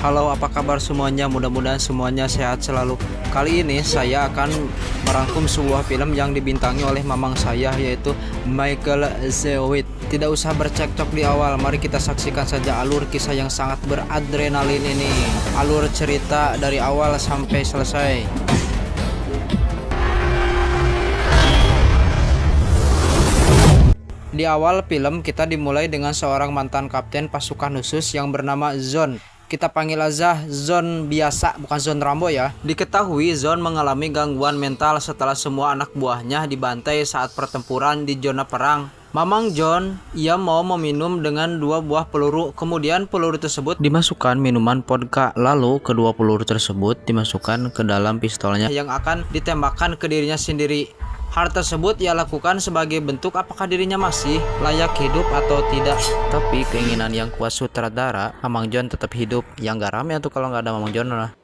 Halo, apa kabar semuanya? Mudah-mudahan semuanya sehat selalu. Kali ini saya akan merangkum sebuah film yang dibintangi oleh mamang saya, yaitu Michael Zewit. Tidak usah bercekcok di awal, mari kita saksikan saja alur kisah yang sangat beradrenalin ini. Alur cerita dari awal sampai selesai. Di awal film kita dimulai dengan seorang mantan kapten pasukan khusus yang bernama Zon. Kita panggil aja Zon biasa, bukan Zon Rambo ya. Diketahui Zon mengalami gangguan mental setelah semua anak buahnya dibantai saat pertempuran di zona perang. Mamang John, ia mau meminum dengan 2 buah peluru. Kemudian peluru tersebut dimasukkan minuman vodka. Lalu kedua peluru tersebut dimasukkan ke dalam pistolnya yang akan ditembakkan ke dirinya sendiri. Hal tersebut ia lakukan sebagai bentuk apakah dirinya masih layak hidup atau tidak. Tapi keinginan yang kuat sutradara, Mamang John tetap hidup. Yang gak rame tuh kalau nggak ada Mamang John lah.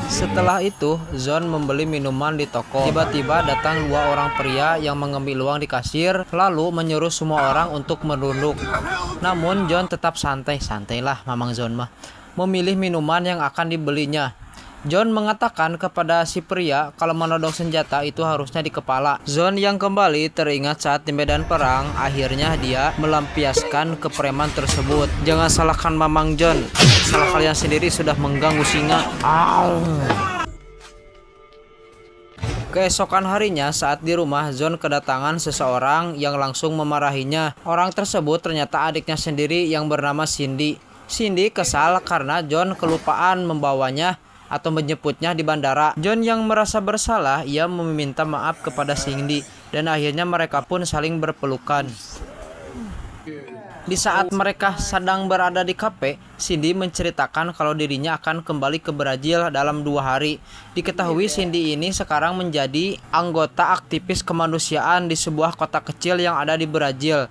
Setelah itu, Zon membeli minuman di toko. Tiba-tiba datang 2 orang pria yang mengambil uang di kasir, lalu menyuruh semua orang untuk menunduk. Namun John tetap santai-santailah Mamang Zon mah, memilih minuman yang akan dibelinya. John mengatakan kepada si pria kalau menodong senjata itu harusnya di kepala. Zon yang kembali teringat saat di medan perang, akhirnya dia melampiaskan ke preman tersebut. Jangan salahkan Mamang John, salah kalian sendiri sudah mengganggu singa. Keesokan harinya saat di rumah, Zon kedatangan seseorang yang langsung memarahinya. Orang tersebut ternyata adiknya sendiri yang bernama Cindy. Cindy kesal karena John kelupaan membawanya atau menjemputnya di bandara. John yang merasa bersalah, ia meminta maaf kepada Cindy dan akhirnya mereka pun saling berpelukan. Di saat mereka sedang berada di kafe, Cindy menceritakan kalau dirinya akan kembali ke Brazil dalam 2 hari. Diketahui Cindy ini sekarang menjadi anggota aktivis kemanusiaan di sebuah kota kecil yang ada di Brazil.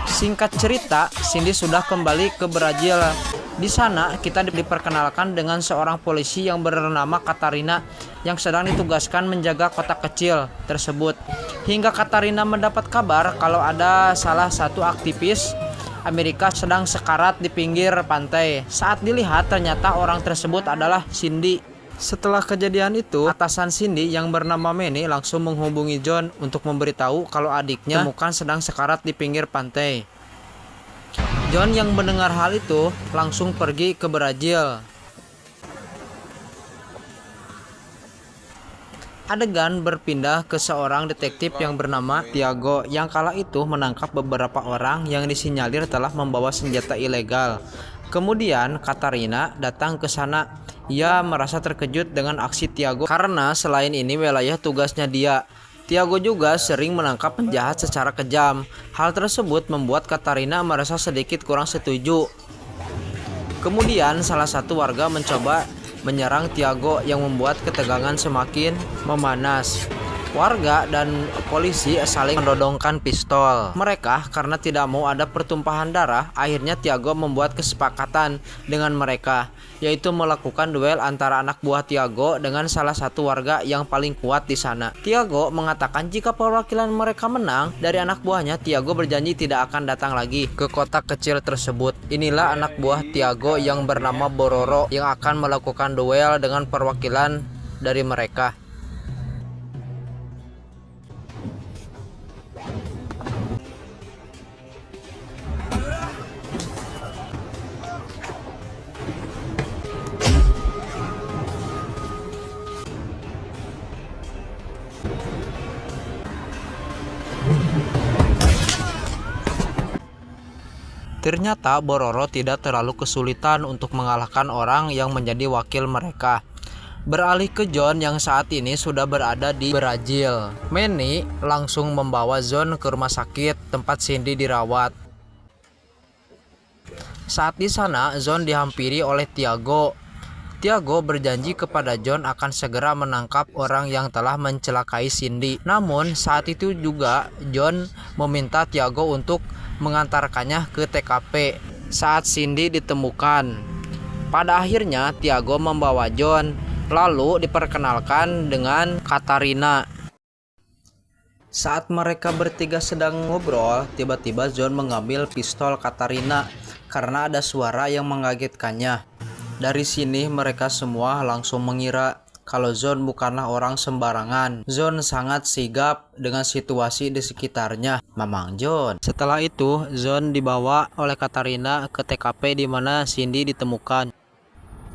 Singkat cerita, Cindy sudah kembali ke Brazil. Di sana kita diperkenalkan dengan seorang polisi yang bernama Katarina yang sedang ditugaskan menjaga kota kecil tersebut. Hingga Katarina mendapat kabar kalau ada salah satu aktivis Amerika sedang sekarat di pinggir pantai. Saat dilihat ternyata orang tersebut adalah Cindy. Setelah kejadian itu, atasan Cindy yang bernama Manny langsung menghubungi John untuk memberitahu kalau adiknya ditemukan sedang sekarat di pinggir pantai. John yang mendengar hal itu langsung pergi ke Brazil. Adegan berpindah ke seorang detektif yang bernama Tiago yang kala itu menangkap beberapa orang yang disinyalir telah membawa senjata ilegal. Kemudian Katarina datang ke sana. Ia merasa terkejut dengan aksi Tiago karena selain ini wilayah tugasnya dia. Tiago juga sering menangkap penjahat secara kejam. Hal tersebut membuat Katarina merasa sedikit kurang setuju. Kemudian salah satu warga mencoba menyerang Tiago yang membuat ketegangan semakin memanas. Warga dan polisi saling menodongkan pistol mereka karena tidak mau ada pertumpahan darah. Akhirnya Tiago membuat kesepakatan dengan mereka, yaitu melakukan duel antara anak buah Tiago dengan salah satu warga yang paling kuat di sana. Tiago mengatakan jika perwakilan mereka menang dari anak buahnya, Tiago berjanji tidak akan datang lagi ke kota kecil tersebut. Inilah anak buah Tiago yang bernama Bororo yang akan melakukan duel dengan perwakilan dari mereka. Ternyata Bororo tidak terlalu kesulitan untuk mengalahkan orang yang menjadi wakil mereka. Beralih ke John yang saat ini sudah berada di Brazil. Manny langsung membawa John ke rumah sakit tempat Cindy dirawat. Saat di sana, John dihampiri oleh Tiago. Tiago berjanji kepada John akan segera menangkap orang yang telah mencelakai Cindy. Namun saat itu juga John meminta Tiago untuk mengantarkannya ke TKP saat Cindy ditemukan. Pada akhirnya Tiago membawa John lalu diperkenalkan dengan Katarina. Saat mereka bertiga sedang ngobrol, tiba-tiba John mengambil pistol Katarina karena ada suara yang mengagetkannya. Dari sini mereka semua langsung mengira kalau John bukanlah orang sembarangan. John sangat sigap dengan situasi di sekitarnya. Mamang John. Setelah itu, John dibawa oleh Katarina ke TKP di mana Cindy ditemukan.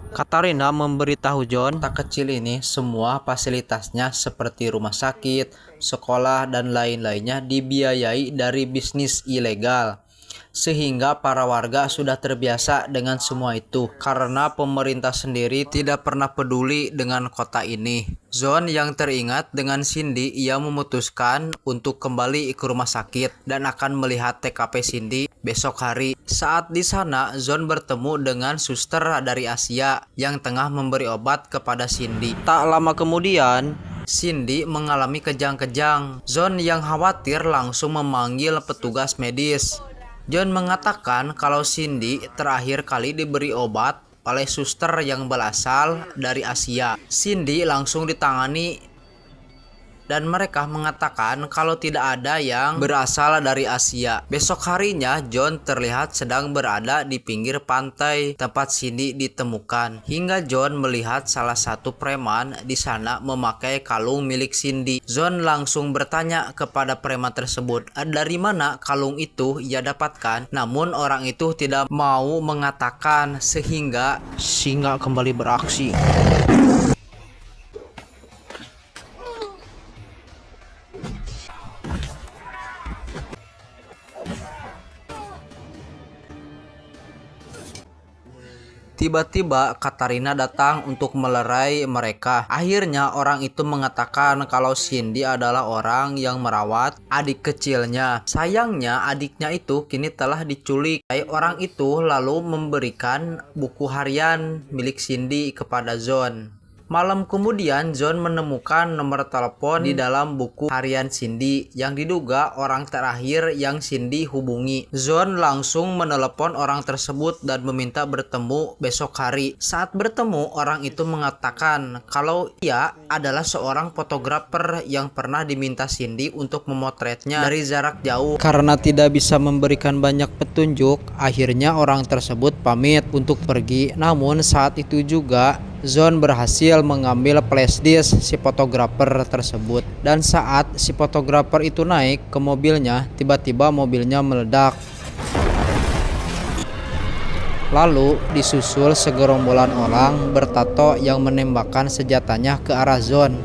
Katarina memberitahu John, tak kecil ini semua fasilitasnya seperti rumah sakit, sekolah, dan lain-lainnya dibiayai dari bisnis ilegal. Sehingga para warga sudah terbiasa dengan semua itu karena pemerintah sendiri tidak pernah peduli dengan kota ini. John yang teringat dengan Cindy, ia memutuskan untuk kembali ke rumah sakit dan akan melihat TKP Cindy besok hari. Saat di sana, John bertemu dengan suster dari Asia yang tengah memberi obat kepada Cindy. Tak lama kemudian, Cindy mengalami kejang-kejang. John yang khawatir langsung memanggil petugas medis. John mengatakan kalau Cindy terakhir kali diberi obat oleh suster yang berasal dari Asia. Cindy langsung ditangani dan mereka mengatakan kalau tidak ada yang berasal dari Asia. Besok harinya, John terlihat sedang berada di pinggir pantai tempat Cindy ditemukan. Hingga John melihat salah satu preman di sana memakai kalung milik Cindy. John langsung bertanya kepada preman tersebut, dari mana kalung itu ia dapatkan? Namun orang itu tidak mau mengatakan sehingga singa kembali beraksi. Tiba-tiba Katarina datang untuk melerai mereka. Akhirnya orang itu mengatakan kalau Cindy adalah orang yang merawat adik kecilnya. Sayangnya adiknya itu kini telah diculik. Orang itu lalu memberikan buku harian milik Cindy kepada John. Malam kemudian John menemukan nomor telepon di dalam buku harian Cindy yang diduga orang terakhir yang Cindy hubungi. John langsung menelepon orang tersebut dan meminta bertemu besok hari. Saat bertemu, orang itu mengatakan kalau ia adalah seorang fotografer yang pernah diminta Cindy untuk memotretnya dari jarak jauh. Karena tidak bisa memberikan banyak petunjuk, akhirnya orang tersebut pamit untuk pergi. Namun saat itu juga John berhasil mengambil flashdisk si fotografer tersebut. Dan saat si fotografer itu naik ke mobilnya, tiba-tiba mobilnya meledak. Lalu disusul segerombolan orang bertato yang menembakkan senjatanya ke arah John.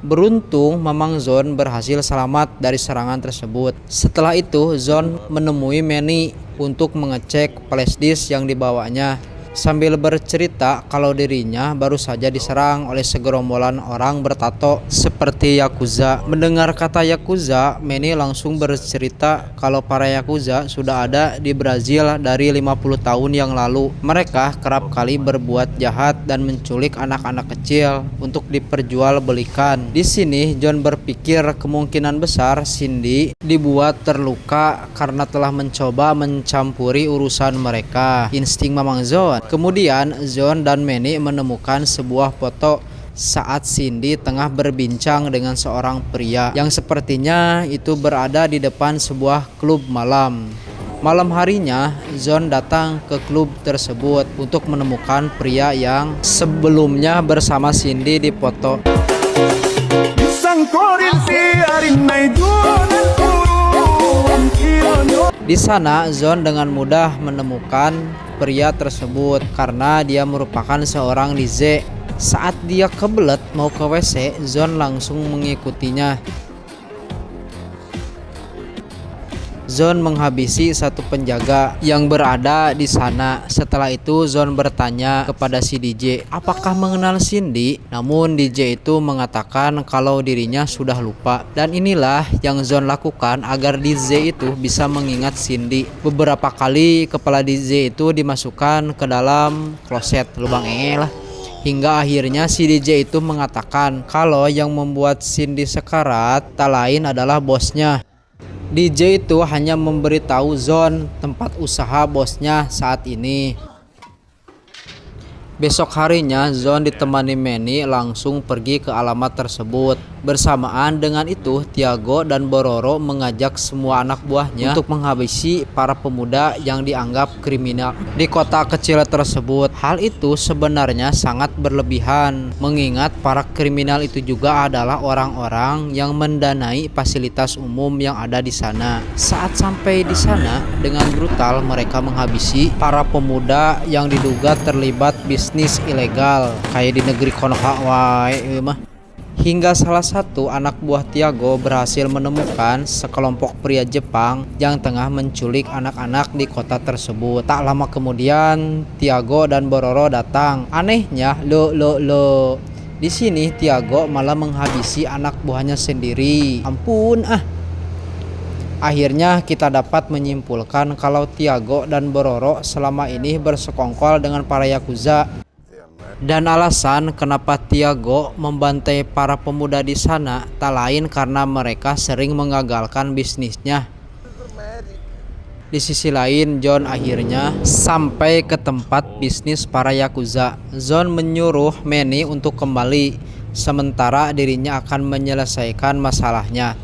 Beruntung, Mamang John berhasil selamat dari serangan tersebut. Setelah itu, John menemui Manny untuk mengecek flashdisk yang dibawanya. Sambil bercerita kalau dirinya baru saja diserang oleh segerombolan orang bertato seperti Yakuza. Mendengar kata Yakuza, Manny langsung bercerita kalau para Yakuza sudah ada di Brazil dari 50 tahun yang lalu. Mereka kerap kali berbuat jahat dan menculik anak-anak kecil untuk diperjualbelikan. Di sini John berpikir kemungkinan besar Cindy dibuat terluka karena telah mencoba mencampuri urusan mereka. Insting Mamang John. Kemudian John dan Manny menemukan sebuah foto saat Cindy tengah berbincang dengan seorang pria yang sepertinya itu berada di depan sebuah klub malam. Malam harinya, John datang ke klub tersebut untuk menemukan pria yang sebelumnya bersama Cindy di foto. Di sana, John dengan mudah menemukan pria tersebut karena dia merupakan seorang DJ. Saat dia kebelet mau ke WC, John langsung mengikutinya. John menghabisi satu penjaga yang berada di sana. Setelah itu John bertanya kepada si DJ, apakah mengenal Cindy? Namun DJ itu mengatakan kalau dirinya sudah lupa. Dan inilah yang John lakukan agar DJ itu bisa mengingat Cindy. Beberapa kali kepala DJ itu dimasukkan ke dalam kloset lubang lah. Hingga akhirnya si DJ itu mengatakan kalau yang membuat Cindy sekarat tak lain adalah bosnya. DJ itu hanya memberitahu Zon tempat usaha bosnya saat ini. Besok harinya, Zon ditemani Manny langsung pergi ke alamat tersebut. Bersamaan dengan itu, Tiago dan Bororo mengajak semua anak buahnya untuk menghabisi para pemuda yang dianggap kriminal di kota kecil tersebut. Hal itu sebenarnya sangat berlebihan, mengingat para kriminal itu juga adalah orang-orang yang mendanai fasilitas umum yang ada di sana. Saat sampai di sana, dengan brutal mereka menghabisi para pemuda yang diduga terlibat bisnis ilegal kayak di negeri Konoha wae mah. Hingga salah satu anak buah Tiago berhasil menemukan sekelompok pria Jepang yang tengah menculik anak-anak di kota tersebut. Tak lama kemudian Tiago dan Bororo datang. Anehnya, di sini Tiago malah menghabisi anak buahnya sendiri. Ampun ah. Akhirnya kita dapat menyimpulkan kalau Tiago dan Bororo selama ini bersekongkol dengan para Yakuza. Dan alasan kenapa Tiago membantai para pemuda di sana tak lain karena mereka sering mengagalkan bisnisnya. Di sisi lain, John akhirnya sampai ke tempat bisnis para Yakuza. John menyuruh Manny untuk kembali, sementara dirinya akan menyelesaikan masalahnya.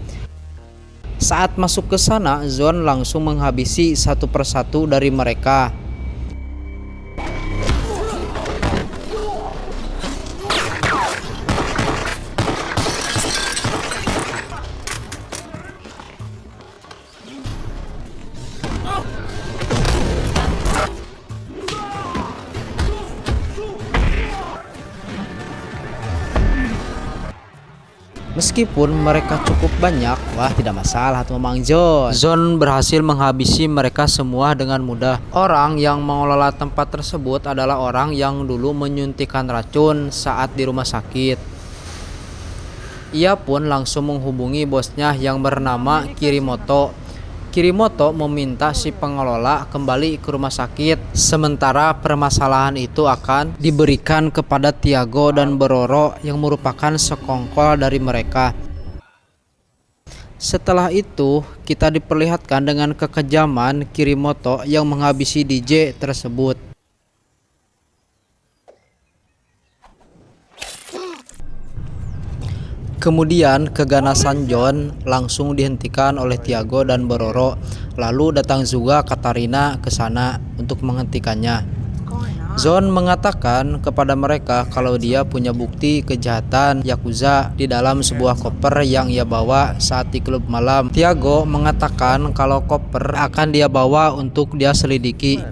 Saat masuk ke sana, John langsung menghabisi satu persatu dari mereka. Meskipun mereka cukup banyak, wah tidak masalah tuh Mang John. John berhasil menghabisi mereka semua dengan mudah. Orang yang mengelola tempat tersebut adalah orang yang dulu menyuntikkan racun saat di rumah sakit. Ia pun langsung menghubungi bosnya yang bernama Kirimoto. Kirimoto meminta si pengelola kembali ke rumah sakit, sementara permasalahan itu akan diberikan kepada Tiago dan Bororo yang merupakan sekongkol dari mereka. Setelah itu, kita diperlihatkan dengan kekejaman Kirimoto yang menghabisi DJ tersebut. Kemudian keganasan John langsung dihentikan oleh Tiago dan Bororo. Lalu datang juga Katarina ke sana untuk menghentikannya. John mengatakan kepada mereka kalau dia punya bukti kejahatan Yakuza di dalam sebuah koper yang ia bawa saat di klub malam. Tiago mengatakan kalau koper akan dia bawa untuk dia selidiki.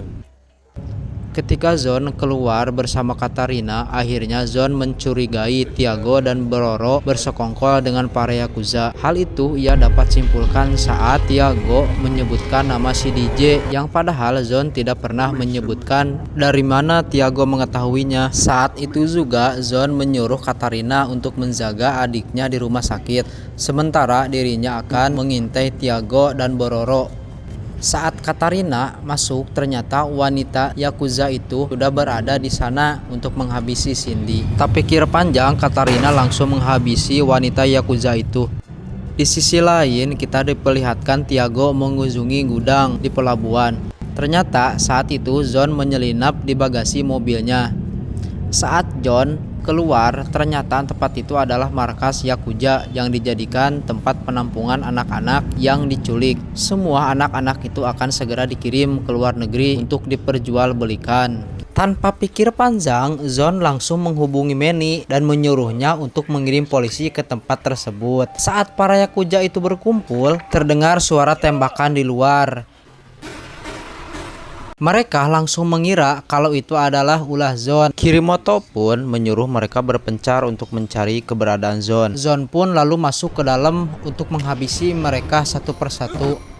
Ketika John keluar bersama Katarina, akhirnya John mencurigai Tiago dan Bororo bersekongkol dengan para Yakuza. Hal itu ia dapat simpulkan saat Tiago menyebutkan nama si DJ yang padahal John tidak pernah menyebutkan dari mana Tiago mengetahuinya. Saat itu juga John menyuruh Katarina untuk menjaga adiknya di rumah sakit, sementara dirinya akan mengintai Tiago dan Bororo. Saat Katarina masuk, ternyata wanita Yakuza itu sudah berada di sana untuk menghabisi Cindy. Tak pikir panjang, Katarina langsung menghabisi wanita Yakuza itu. Di sisi lain, kita diperlihatkan Tiago mengunjungi gudang di pelabuhan. Ternyata saat itu John menyelinap di bagasi mobilnya. Saat John keluar, ternyata tempat itu adalah markas Yakuza yang dijadikan tempat penampungan anak-anak yang diculik. Semua anak-anak itu akan segera dikirim ke luar negeri untuk diperjualbelikan. Tanpa pikir panjang, John langsung menghubungi Manny dan menyuruhnya untuk mengirim polisi ke tempat tersebut. Saat para Yakuza itu berkumpul, terdengar suara tembakan di luar. Mereka langsung mengira kalau itu adalah ulah John. Kirimoto pun menyuruh mereka berpencar untuk mencari keberadaan John. John pun lalu masuk ke dalam untuk menghabisi mereka satu persatu.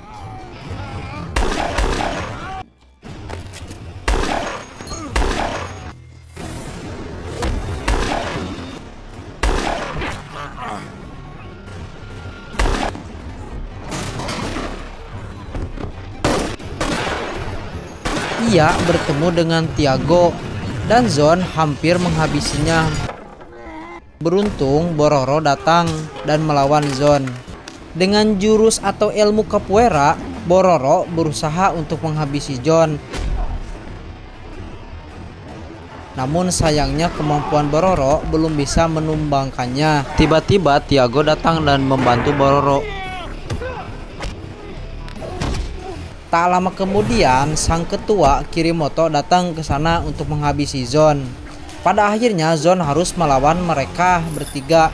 Ia bertemu dengan Tiago dan John hampir menghabisinya. Beruntung Bororo datang dan melawan John. Dengan jurus atau ilmu capoeira, Bororo berusaha untuk menghabisi John. Namun sayangnya kemampuan Bororo belum bisa menumbangkannya. Tiba-tiba Tiago datang dan membantu Bororo. Tak lama kemudian, sang ketua Kirimoto datang ke sana untuk menghabisi Zon. Pada akhirnya Zon harus melawan mereka bertiga.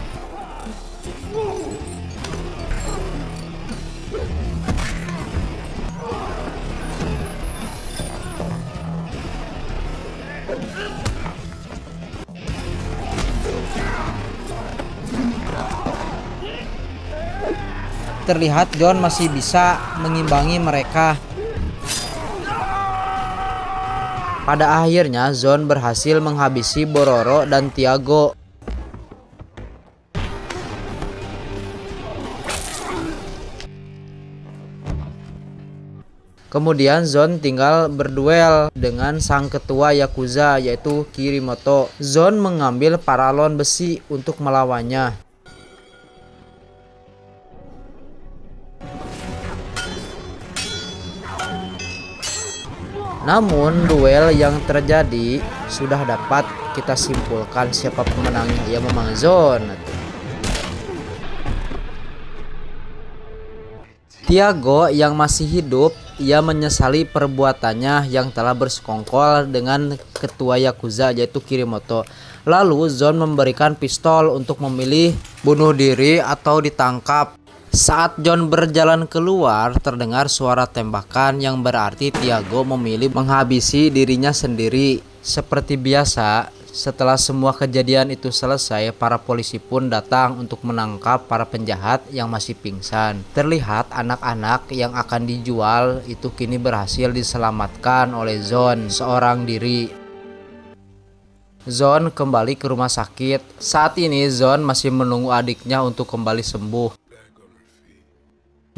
Terlihat John masih bisa mengimbangi mereka. Pada akhirnya Zon berhasil menghabisi Bororo dan Tiago. Kemudian Zon tinggal berduel dengan sang ketua Yakuza yaitu Kirimoto. Zon mengambil paralon besi untuk melawannya. Namun duel yang terjadi sudah dapat kita simpulkan siapa pemenangnya, ya memang Zon. Tiago yang masih hidup, ia menyesali perbuatannya yang telah bersekongkol dengan ketua Yakuza yaitu Kirimoto. Lalu Zon memberikan pistol untuk memilih bunuh diri atau ditangkap. Saat John berjalan keluar, terdengar suara tembakan yang berarti Tiago memilih menghabisi dirinya sendiri. Seperti biasa, setelah semua kejadian itu selesai, para polisi pun datang untuk menangkap para penjahat yang masih pingsan. Terlihat anak-anak yang akan dijual itu kini berhasil diselamatkan oleh Zon seorang diri. Zon kembali ke rumah sakit. Saat ini Zon masih menunggu adiknya untuk kembali sembuh.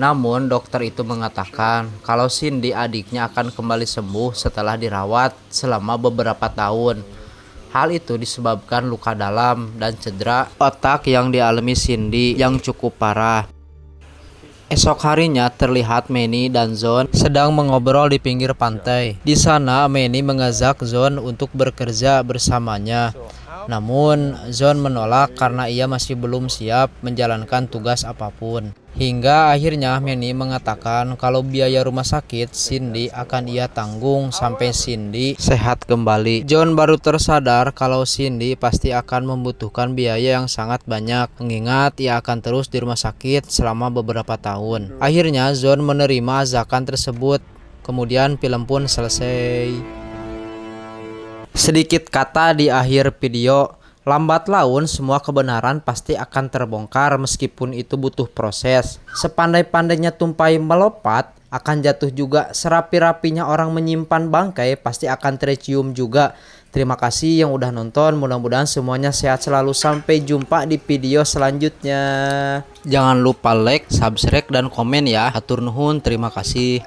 Namun dokter itu mengatakan kalau Cindy adiknya akan kembali sembuh setelah dirawat selama beberapa tahun. Hal itu disebabkan luka dalam dan cedera otak yang dialami Cindy yang cukup parah. Esok harinya terlihat Manny dan Zon sedang mengobrol di pinggir pantai. Di sana Manny mengajak Zon untuk bekerja bersamanya. Namun Zon menolak karena ia masih belum siap menjalankan tugas apapun. Hingga akhirnya Manny mengatakan kalau biaya rumah sakit Cindy akan ia tanggung sampai Cindy sehat kembali. John baru tersadar kalau Cindy pasti akan membutuhkan biaya yang sangat banyak, mengingat ia akan terus di rumah sakit selama beberapa tahun. Akhirnya John menerima ajakan tersebut. Kemudian film pun selesai. Sedikit kata di akhir video. Lambat laun semua kebenaran pasti akan terbongkar meskipun itu butuh proses. Sepandai-pandainya tumpai melompat akan jatuh juga. Serapi-rapinya orang menyimpan bangkai pasti akan tercium juga. Terima kasih yang udah nonton, mudah-mudahan semuanya sehat selalu. Sampai jumpa di video selanjutnya. Jangan lupa like, subscribe, dan komen ya. Hatur nuhun, terima kasih.